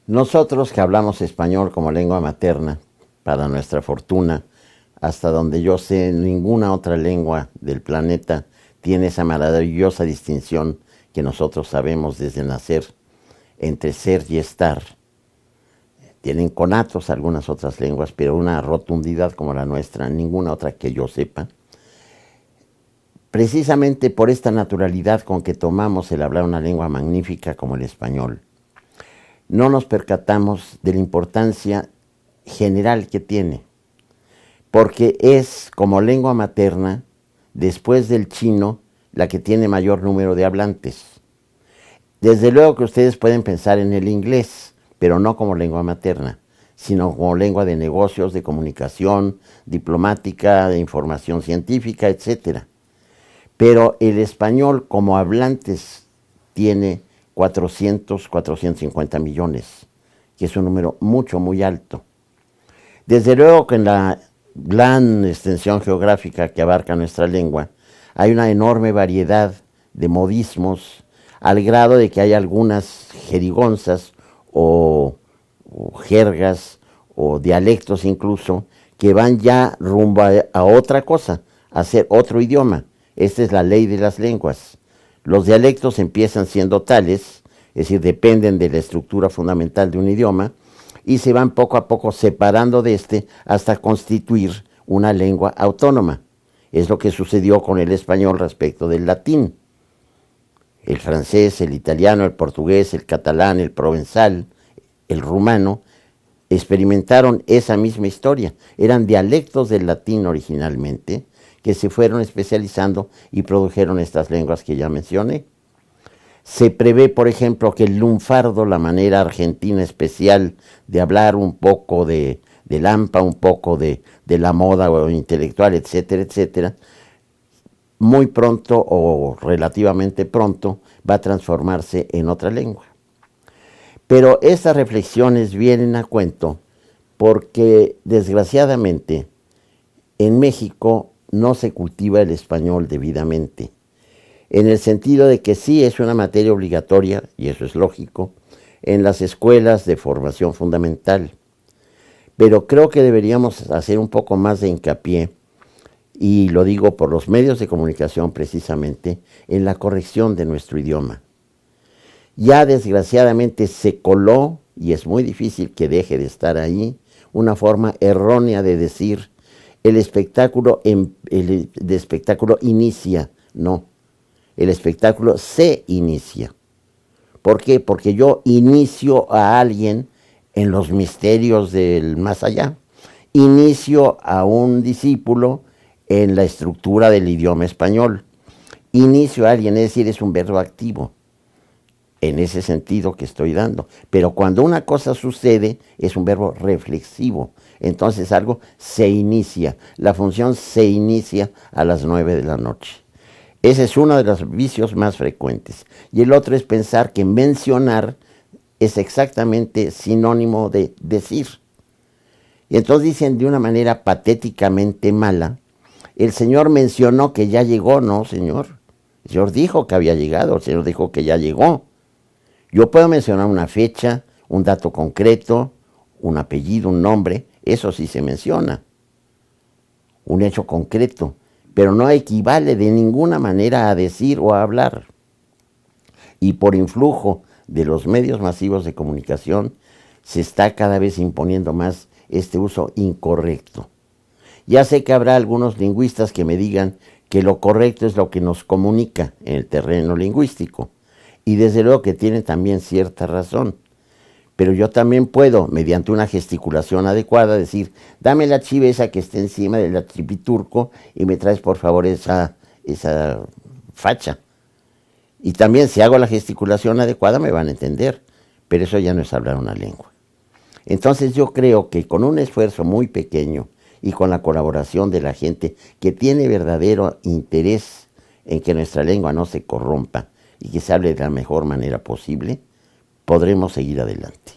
Nosotros que hablamos español como lengua materna, para nuestra fortuna, hasta donde yo sé, ninguna otra lengua del planeta tiene esa maravillosa distinción que nosotros sabemos desde nacer entre ser y estar. Tienen conatos algunas otras lenguas, pero una rotundidad como la nuestra, ninguna otra que yo sepa. Precisamente por esta naturalidad con que tomamos el hablar una lengua magnífica como el español, no nos percatamos de la importancia general que tiene, porque es como lengua materna, después del chino, la que tiene mayor número de hablantes. Desde luego que ustedes pueden pensar en el inglés, pero no como lengua materna, sino como lengua de negocios, de comunicación, diplomática, de información científica, etc. Pero el español como hablantes tiene 450 millones, que es un número muy alto. Desde luego que en la gran extensión geográfica que abarca nuestra lengua, hay una enorme variedad de modismos, al grado de que hay algunas jerigonzas o jergas o dialectos incluso, que van ya rumbo a otra cosa, a ser otro idioma. Esta es la ley de las lenguas. Los dialectos empiezan siendo tales, es decir, dependen de la estructura fundamental de un idioma, y se van poco a poco separando de este hasta constituir una lengua autónoma. Es lo que sucedió con el español respecto del latín. El francés, el italiano, el portugués, el catalán, el provenzal, el rumano, experimentaron esa misma historia. Eran dialectos del latín originalmente, que se fueron especializando y produjeron estas lenguas que ya mencioné. Se prevé, por ejemplo, que el lunfardo, la manera argentina especial de hablar un poco de Lampa, un poco de la moda o intelectual, etcétera, etcétera, muy pronto o relativamente pronto va a transformarse en otra lengua. Pero estas reflexiones vienen a cuento porque, desgraciadamente, en México no se cultiva el español debidamente, en el sentido de que sí es una materia obligatoria, y eso es lógico, en las escuelas de formación fundamental. Pero creo que deberíamos hacer un poco más de hincapié, y lo digo por los medios de comunicación precisamente, en la corrección de nuestro idioma. Ya desgraciadamente se coló, y es muy difícil que deje de estar ahí, una forma errónea de decir el espectáculo inicia. No, el espectáculo se inicia. ¿Por qué? Porque yo inicio a alguien en los misterios del más allá. Inicio a un discípulo en la estructura del idioma español. Inicio a alguien, es decir, es un verbo activo, en ese sentido que estoy dando. Pero cuando una cosa sucede, es un verbo reflexivo. Entonces algo se inicia. La función se inicia a las 9 de la noche. Ese es uno de los vicios más frecuentes. Y el otro es pensar que mencionar es exactamente sinónimo de decir. Y entonces dicen de una manera patéticamente mala, el Señor mencionó que ya llegó. No, Señor. El Señor dijo que había llegado, el Señor dijo que ya llegó. Yo puedo mencionar una fecha, un dato concreto, un apellido, un nombre, eso sí se menciona. Un hecho concreto, pero no equivale de ninguna manera a decir o a hablar. Y por influjo de los medios masivos de comunicación, se está cada vez imponiendo más este uso incorrecto. Ya sé que habrá algunos lingüistas que me digan que lo correcto es lo que nos comunica en el terreno lingüístico. Y desde luego que tiene también cierta razón. Pero yo también puedo, mediante una gesticulación adecuada, decir, dame la chiva esa que está encima del achipiturco y me traes por favor esa facha. Y también si hago la gesticulación adecuada me van a entender, pero eso ya no es hablar una lengua. Entonces yo creo que con un esfuerzo muy pequeño y con la colaboración de la gente que tiene verdadero interés en que nuestra lengua no se corrompa y que se hable de la mejor manera posible, podremos seguir adelante.